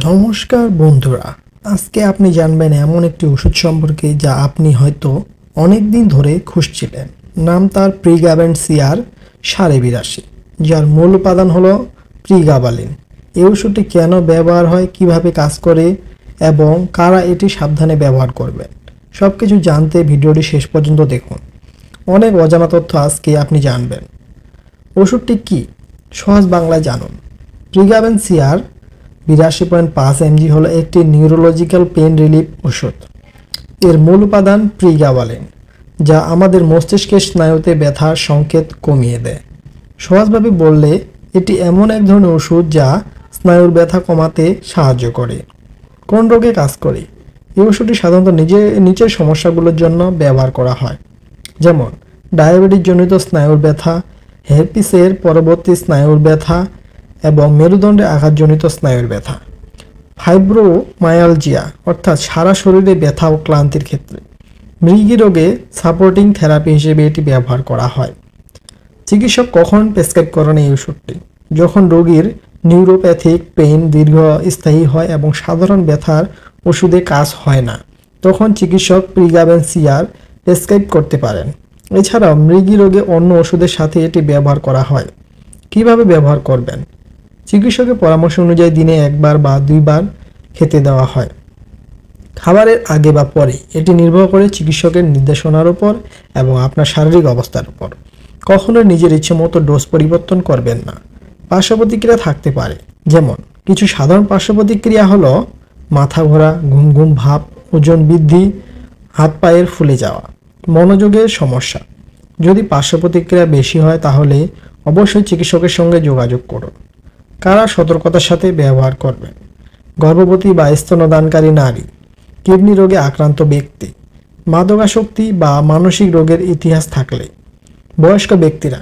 নমস্কার বন্ধুরা, আজকে আপনি জানবেন এমন একটি ওষুধ সম্পর্কে যা আপনি হয়তো অনেক দিন ধরে খুঁজছিলেন। নাম তার প্রিগাবেন্সিয়ার 82.5, যার মূল উপাদান হলো প্রিগাবালিন। এই ওষুধটি কেন ব্যবহার হয়, কিভাবে কাজ করে এবং কারা এটি সাবধানে ব্যবহার করবেন, সব কিছু জানতে ভিডিওটি শেষ পর্যন্ত দেখুন। অনেক অজানা তথ্য আজকে আপনি জানবেন। ওষুধটি কি, সহজ বাংলায় জানুন। প্রিগাবেন্সিয়ার 82.5 mg হলো একটি নিউরোলজিক্যাল পেইন রিলিফ ওষুধ। এর মূল উপাদান প্রিগাবালিন, যা আমাদের মস্তিষ্কের স্নায়ুতে ব্যথার সংকেত কমিয়ে দেয়। সহজভাবে বললে, এটি এমন এক ধরনের ওষুধ যা স্নায়ুর ব্যথা কমাতে সাহায্য করে। কোন রোগে কাজ করে? এই ওষুধটি সাধারণত নিচের সমস্যাগুলোর জন্য ব্যবহার করা হয়, যেমন ডায়াবেটিস জনিত স্নায়ুর ব্যথা, হেরপিসের পরবর্তী স্নায়ুর ব্যথা এবং মেরুদণ্ডে আঘাতজনিত স্নায়ুর ব্যথা। ফাইব্রোমায়ালজিয়া অর্থাৎ সারা শরীরে ব্যথা ও ক্লান্তির ক্ষেত্রে। মৃগী রোগে সাপোর্টিং থেরাপি হিসেবে এটি ব্যবহার করা হয়। চিকিৎসক কখন প্রেসক্রাইব করেন এই ওষুধটি? যখন রোগীর নিউরোপ্যাথিক পেইন দীর্ঘস্থায়ী হয় এবং সাধারণ ব্যথার ওষুধে কাজ হয় না, তখন চিকিৎসক প্রিগাবেন্সিয়ার প্রেসক্রাইব করতে পারেন। এছাড়াও মৃগী রোগে অন্য ওষুধের সাথে এটি ব্যবহার করা হয়। কিভাবে ব্যবহার করবেন? চিকিৎসকের পরামর্শ অনুযায়ী দিনে একবার বা দুইবার খেতে দেওয়া হয়। খাবারের আগে বা পরে এটি নির্ভর করে চিকিৎসকের নির্দেশনার উপর এবং আপনার শারীরিক অবস্থার উপর। কখনোই নিজের ইচ্ছে মতো ডোজ পরিবর্তন করবেন না। পার্শ্ব প্রতিক্রিয়া থাকতে পারে, যেমন কিছু সাধারণ পার্শ্ব প্রতিক্রিয়া হলো মাথা ঘোরা, ঘুম ঘুম ভাব, ওজন বৃদ্ধি, হাত পায়ের ফুলে যাওয়া, মনোযোগের সমস্যা। যদি পার্শ্ব প্রতিক্রিয়া বেশি হয় তাহলে অবশ্যই চিকিৎসকের সঙ্গে যোগাযোগ করুন। কারা সতর্কতার সাথে ব্যবহার করবেন? গর্ভবতী বা স্তন্যদানকারী নারী, কিডনি রোগে আক্রান্ত ব্যক্তি, মাদকাসক্তি বা মানসিক রোগের ইতিহাস থাকলে, বয়স্ক ব্যক্তিরা।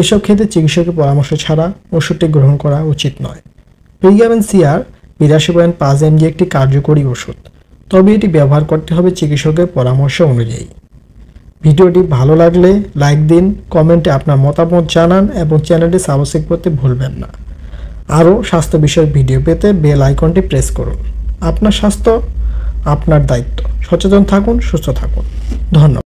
এসব ক্ষেত্রে চিকিৎসকের পরামর্শ ছাড়া ওষুধটি গ্রহণ করা উচিত নয়। প্রিগাবেন্সিয়ার 82.5 mg একটি কার্যকরী ওষুধ, তবে এটি ব্যবহার করতে হবে চিকিৎসকের পরামর্শ অনুযায়ী। ভিডিওটি ভালো লাগলে লাইক দিন, কমেন্টে আপনার মতামত জানান এবং চ্যানেলটি সাবস্ক্রাইব করতে ভুলবেন না। আরও স্বাস্থ্য বিষয়ক ভিডিও পেতে বেল আইকনটি প্রেস করুন। আপনার স্বাস্থ্য আপনার দায়িত্ব। সচেতন থাকুন, সুস্থ থাকুন। ধন্যবাদ।